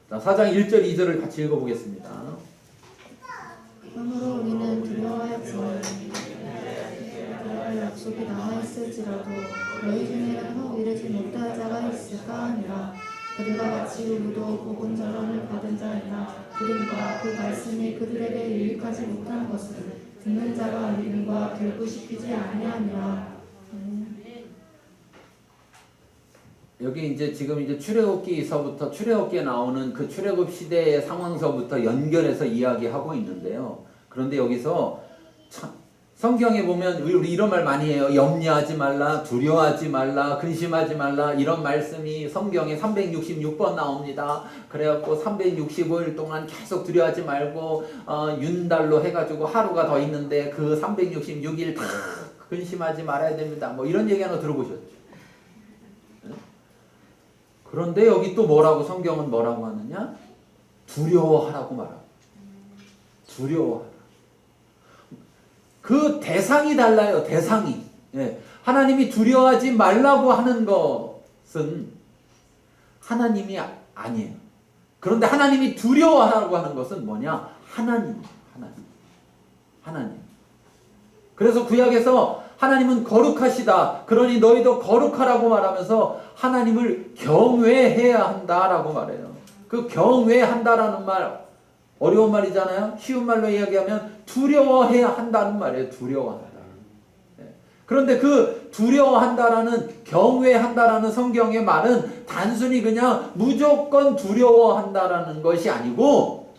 자, 4장 1절 2절을 같이 읽어보겠습니다. 그러므로 우리는 두려워하지 들어갈 약속이 남아있을지라도 너희 중에는 이르지 못할 자가 있을까 하니라. 그들과 같이 우리도 복음 전언을 받은 자이나 들은가 그 말씀이 그들에게 유익하지 못한 것을 듣는 자가 믿음과 결부시키지 아니하니라. 여기 이제 지금 이제 출애굽기서부터 출애굽기에 나오는 그 출애굽 시대의 상황서부터 연결해서 이야기하고 있는데요. 그런데 여기서 성경에 보면 우리 이런 말 많이 해요. 염려하지 말라, 두려워하지 말라, 근심하지 말라, 이런 말씀이 성경에 366번 나옵니다. 그래갖고 365일 동안 계속 두려워하지 말고 윤달로 해가지고 하루가 더 있는데 그 366일 다 근심하지 말아야 됩니다. 뭐 이런 얘기하는 거 들어보셨죠? 그런데 여기 또 뭐라고 성경은 뭐라고 하느냐? 두려워하라고 말하고. 두려워하라. 그 대상이 달라요. 대상이. 예. 하나님이 두려워하지 말라고 하는 것은 하나님이 아니에요. 그런데 하나님이 두려워하라고 하는 것은 뭐냐? 하나님. 그래서 구약에서 하나님은 거룩하시다. 그러니 너희도 거룩하라고 말하면서 하나님을 경외해야 한다라고 말해요. 그 경외한다라는 말 어려운 말이잖아요. 쉬운 말로 이야기하면 두려워해야 한다는 말이에요. 두려워한다. 그런데 그 두려워한다라는 경외한다라는 성경의 말은 단순히 그냥 무조건 두려워한다라는 것이 아니고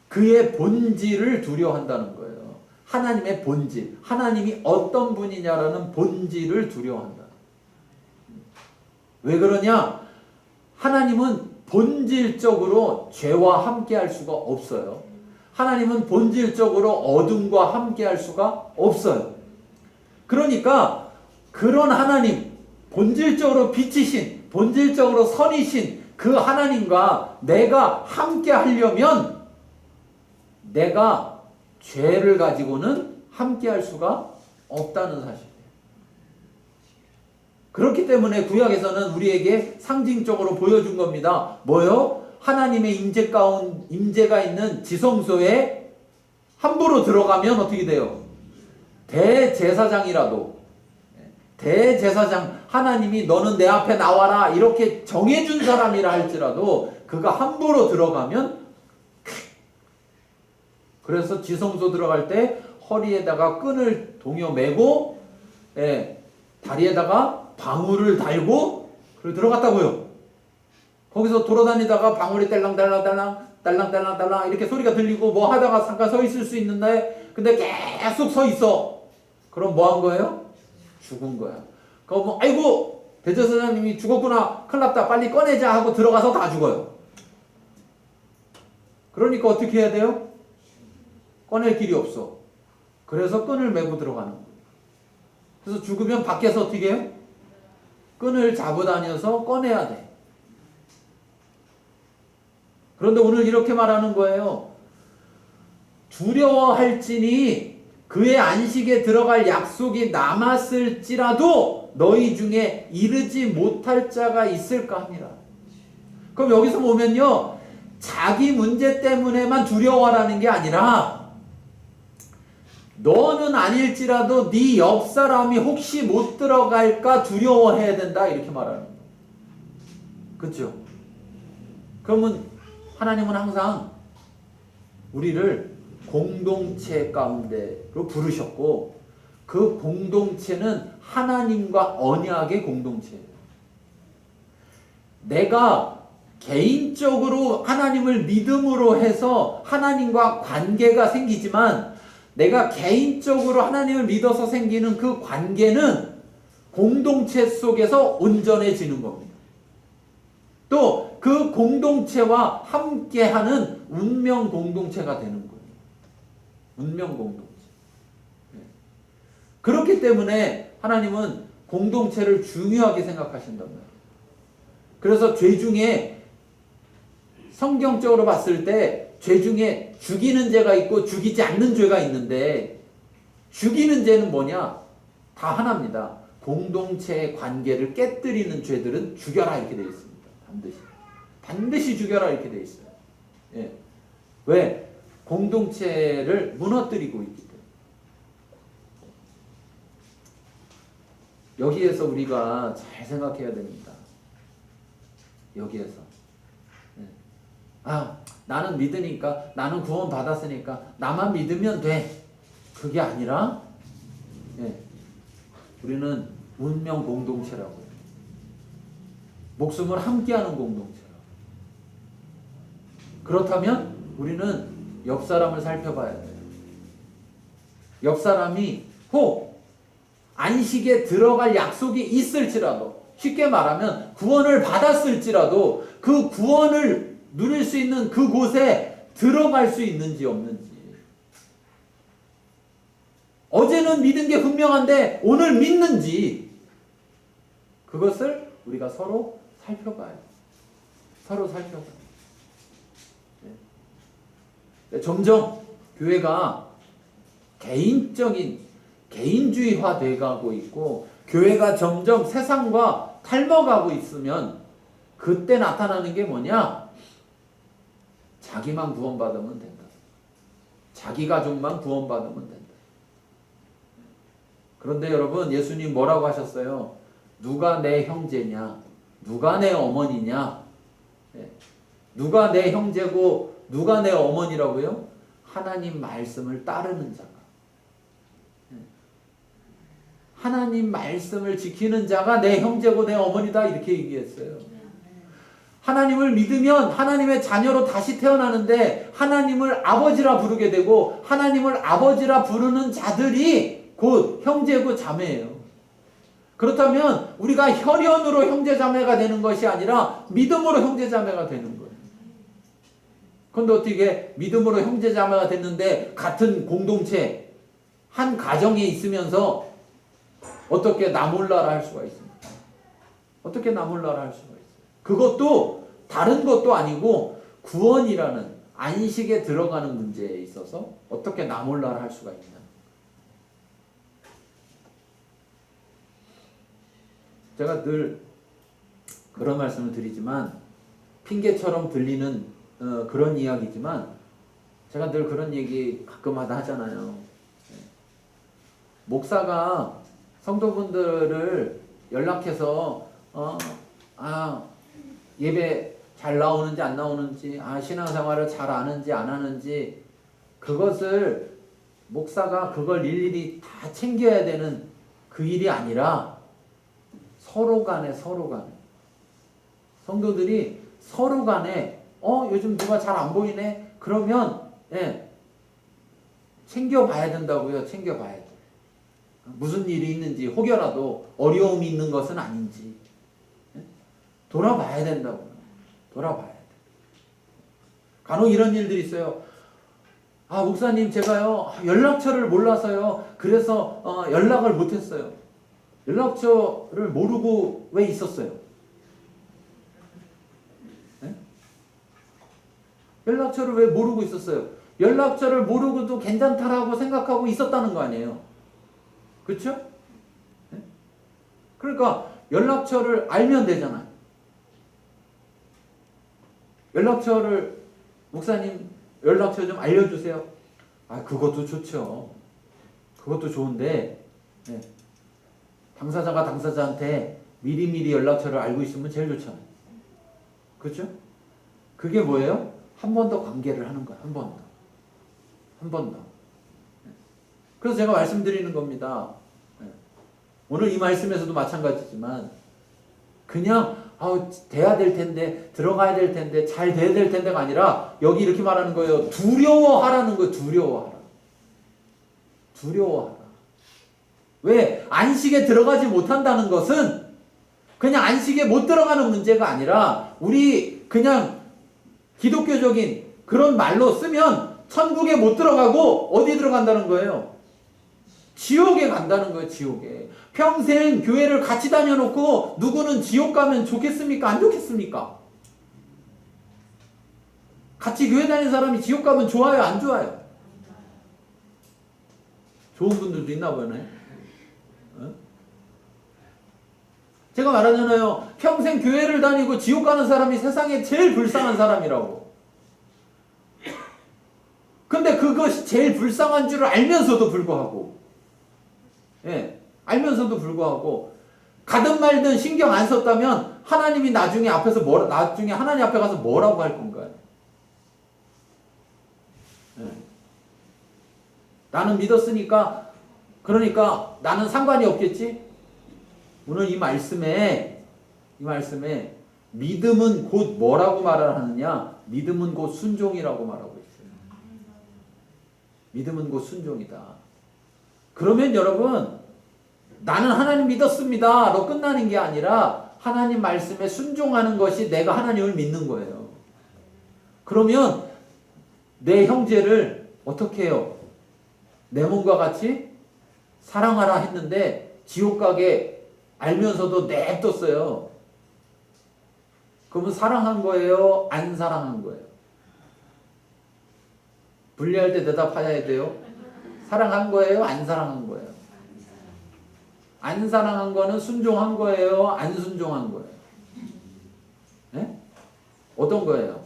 그의 본질을 두려워한다는 거예요. 하나님의 본질, 하나님이 어떤 분이냐라는 본질을 두려워한다. 왜 그러냐? 하나님은 본질적으로 죄와 함께 할 수가 없어요. 하나님은 본질적으로 어둠과 함께 할 수가 없어요. 그러니까 그런 하나님, 본질적으로 빛이신, 본질적으로 선이신 그 하나님과 내가 함께 하려면 내가 죄를 가지고는 함께 할 수가 없다는 사실이에요. 그렇기 때문에 구약에서는 우리에게 상징적으로 보여준 겁니다. 뭐요? 하나님의 임재가 있는 지성소에 함부로 들어가면 어떻게 돼요? 대제사장이라도 하나님이 너는 내 앞에 나와라 이렇게 정해준 사람이라 할지라도 그가 함부로 들어가면 그래서 지성소 들어갈 때 허리에다가 끈을 동여 매고 다리에다가 방울을 달고 그리고 들어갔다고요. 거기서 돌아다니다가 방울이 딸랑딸랑 이렇게 소리가 들리고 뭐 하다가 잠깐 서 있을 수 있는데 근데 계속 서 있어. 그럼 뭐 한 거예요? 죽은 거야. 그럼 뭐 아이고 대제사장님이 죽었구나 큰일 났다 빨리 꺼내자 하고 들어가서 다 죽어요. 그러니까 어떻게 해야 돼요? 꺼낼 길이 없어. 그래서 끈을 메고 들어가는 거예요. 그래서 죽으면 밖에서 어떻게 해요? 끈을 잡고 다녀서 꺼내야 돼. 그런데 오늘 이렇게 말하는 거예요. 두려워할지니 그의 안식에 들어갈 약속이 남았을지라도 너희 중에 이르지 못할 자가 있을까 합니다. 그럼 여기서 보면요. 자기 문제 때문에만 두려워하라는 게 아니라 너는 아닐지라도 네 옆 사람이 혹시 못 들어갈까 두려워해야 된다 이렇게 말하는 거예요. 그렇죠? 그러면 하나님은 항상 우리를 공동체 가운데로 부르셨고 그 공동체는 하나님과 언약의 공동체예요. 내가 개인적으로 하나님을 믿음으로 해서 하나님과 관계가 생기지만 내가 개인적으로 하나님을 믿어서 생기는 그 관계는 공동체 속에서 온전해지는 겁니다. 또 그 공동체와 함께하는 운명 공동체가 되는 거예요. 운명 공동체. 그렇기 때문에 하나님은 공동체를 중요하게 생각하신단 말이에요. 그래서 죄 중에 성경적으로 봤을 때 죄 중에 죽이는 죄가 있고 죽이지 않는 죄가 있는데 죽이는 죄는 뭐냐? 다 하나입니다. 공동체의 관계를 깨뜨리는 죄들은 죽여라 이렇게 되어 있습니다. 반드시. 반드시 죽여라 이렇게 돼 있어요. 예. 왜? 공동체를 무너뜨리고 있기 때문에. 여기에서 우리가 잘 생각해야 됩니다. 여기에서. 예. 아, 나는 믿으니까, 나는 구원 받았으니까, 나만 믿으면 돼. 그게 아니라, 예. 우리는 운명 공동체라고요. 목숨을 함께하는 공동체라고. 그렇다면 우리는 옆 사람을 살펴봐야 돼요. 옆 사람이 혹 안식에 들어갈 약속이 있을지라도, 쉽게 말하면 구원을 받았을지라도 그 구원을 누릴 수 있는 그곳에 들어갈 수 있는지 없는지. 어제는 믿은 게 분명한데 오늘 믿는지, 그것을 우리가 서로 살펴봐요. 서로 살펴봐요. 네. 점점 교회가 개인주의화 돼가고 있고, 교회가 점점 세상과 닮아가고 있으면 그때 나타나는 게 뭐냐? 자기만 구원받으면 된다. 자기 가족만 구원받으면 된다. 그런데 여러분, 예수님 뭐라고 하셨어요? 누가 내 형제냐? 누가 내 어머니냐? 누가 내 형제고 누가 내 어머니라고요? 하나님 말씀을 따르는 자가. 하나님 말씀을 지키는 자가 내 형제고 내 어머니다 이렇게 얘기했어요. 하나님을 믿으면 하나님의 자녀로 다시 태어나는데 하나님을 아버지라 부르게 되고, 하나님을 아버지라 부르는 자들이 곧 형제고 자매예요. 그렇다면 우리가 혈연으로 형제자매가 되는 것이 아니라 믿음으로 형제자매가 되는 거예요. 그런데 어떻게 믿음으로 형제자매가 됐는데 같은 공동체 한 가정에 있으면서 어떻게 나 몰라라 할 수가 있습니까? 어떻게 나 몰라라 할 수가 있어요? 그것도 다른 것도 아니고 구원이라는 안식에 들어가는 문제에 있어서 어떻게 나 몰라라 할 수가 있냐? 제가 늘 그런 말씀을 드리지만, 핑계처럼 들리는 그런 이야기지만, 제가 늘 그런 얘기 가끔마다 하잖아요. 목사가 성도분들을 연락해서 예배 잘 나오는지 안 나오는지, 신앙생활을 잘 아는지 안 하는지, 그것을 목사가 그걸 일일이 다 챙겨야 되는 그 일이 아니라 서로 간에 성도들이 서로 간에 요즘 누가 잘 안 보이네? 그러면 챙겨봐야 된다고요. 챙겨봐야 돼. 무슨 일이 있는지, 혹여라도 어려움이 있는 것은 아닌지 돌아봐야 된다고요. 돌아봐야 돼. 간혹 이런 일들이 있어요. 목사님, 제가요 연락처를 몰라서요, 그래서 연락을 못했어요. 연락처를 모르고 왜 있었어요? 네? 연락처를 왜 모르고 있었어요? 연락처를 모르고도 괜찮다라고 생각하고 있었다는 거 아니에요? 그렇죠? 네? 그러니까 연락처를 알면 되잖아요. 연락처를, 목사님 연락처 좀 알려주세요. 그것도 좋죠. 그것도 좋은데, 당사자가 당사자한테 미리미리 연락처를 알고 있으면 제일 좋잖아요. 그렇죠? 그게 뭐예요? 한 번 더 관계를 하는 거야. 한 번 더. 한 번 더. 그래서 제가 말씀드리는 겁니다. 오늘 이 말씀에서도 마찬가지지만, 그냥 돼야 될 텐데, 들어가야 될 텐데, 잘 돼야 될 텐데가 아니라 여기 이렇게 말하는 거예요. 두려워하라는 거예요. 두려워하라. 두려워하라. 왜? 안식에 들어가지 못한다는 것은 그냥 안식에 못 들어가는 문제가 아니라, 우리 그냥 기독교적인 그런 말로 쓰면 천국에 못 들어가고 어디 들어간다는 거예요? 지옥에 간다는 거예요. 지옥에. 평생 교회를 같이 다녀놓고 누구는 지옥 가면 좋겠습니까? 안 좋겠습니까? 같이 교회 다니는 사람이 지옥 가면 좋아요? 안 좋아요? 좋은 분들도 있나 보네. 제가 제가 말하잖아요. 평생 교회를 다니고 지옥 가는 사람이 세상에 제일 불쌍한 사람이라고. 근데 그것이 제일 불쌍한 줄을 알면서도 불구하고, 예, 알면서도 불구하고, 가든 말든 신경 안 썼다면 하나님이 나중에 나중에 하나님 앞에 가서 뭐라고 할 건가요? 예. 나는 믿었으니까, 그러니까 나는 상관이 없겠지? 오늘 이 말씀에 믿음은 곧 뭐라고 말을 하느냐? 믿음은 곧 순종이라고 말하고 있어요. 믿음은 곧 순종이다. 그러면 여러분, 나는 하나님 믿었습니다로 끝나는 게 아니라 하나님 말씀에 순종하는 것이 내가 하나님을 믿는 거예요. 그러면 내 형제를 어떻게 해요? 내 몸과 같이 사랑하라 했는데 지옥 가게 알면서도 냅뒀어요. 그러면 사랑한 거예요? 안 사랑한 거예요? 분리할 때 대답해야 돼요. 사랑한 거예요? 안 사랑한 거예요? 안 사랑한 거는 순종한 거예요? 안 순종한 거예요? 네? 어떤 거예요?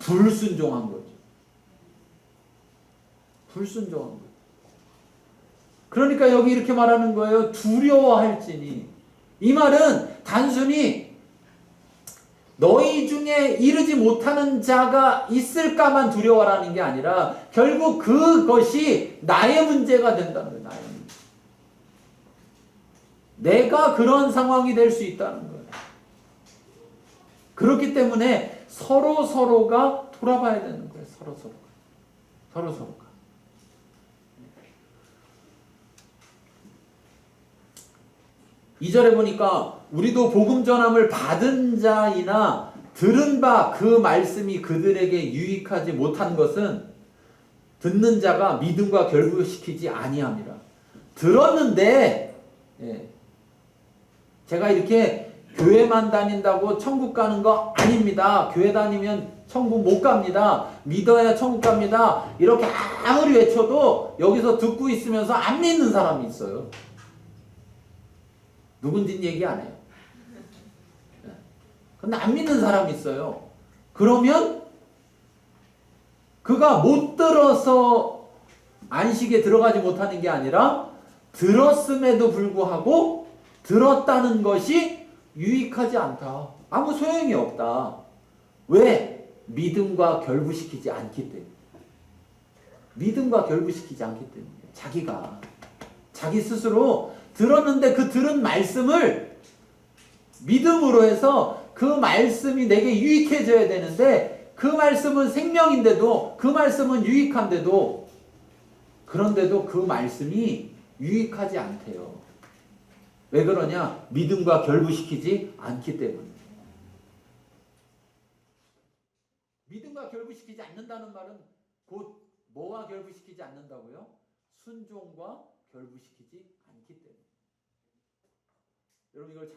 불순종한 거죠. 불순종한 거예요. 그러니까 여기 이렇게 말하는 거예요. 두려워할지니. 이 말은 단순히 너희 중에 이르지 못하는 자가 있을까만 두려워라는 게 아니라 결국 그것이 나의 문제가 된다는 거예요. 나의 문제. 내가 그런 상황이 될 수 있다는 거예요. 그렇기 때문에 서로가 돌아봐야 되는 거예요. 서로가. 2절에 보니까 우리도 복음 전함을 받은 자이나 들은 바 그 말씀이 그들에게 유익하지 못한 것은 듣는 자가 믿음과 결부시키지 아니함이라. 들었는데, 예, 제가 이렇게 교회만 다닌다고 천국 가는 거 아닙니다. 교회 다니면 천국 못 갑니다. 믿어야 천국 갑니다. 이렇게 아무리 외쳐도 여기서 듣고 있으면서 안 믿는 사람이 있어요. 누군지는 얘기 안 해요. 근데 안 믿는 사람이 있어요. 그러면 그가 못 들어서 안식에 들어가지 못하는 게 아니라 들었음에도 불구하고 들었다는 것이 유익하지 않다. 아무 소용이 없다. 왜? 믿음과 결부시키지 않기 때문에. 믿음과 결부시키지 않기 때문에. 자기 스스로 들었는데 그 들은 말씀을 믿음으로 해서 그 말씀이 내게 유익해져야 되는데 그 말씀은 생명인데도 그 말씀은 유익한데도 그런데도 그 말씀이 유익하지 않대요. 왜 그러냐? 믿음과 결부시키지 않기 때문에. 믿음과 결부시키지 않는다는 말은 곧 뭐와 결부시키지 않는다고요? 순종과 결부시키지 않기 때문에. 여러분 이걸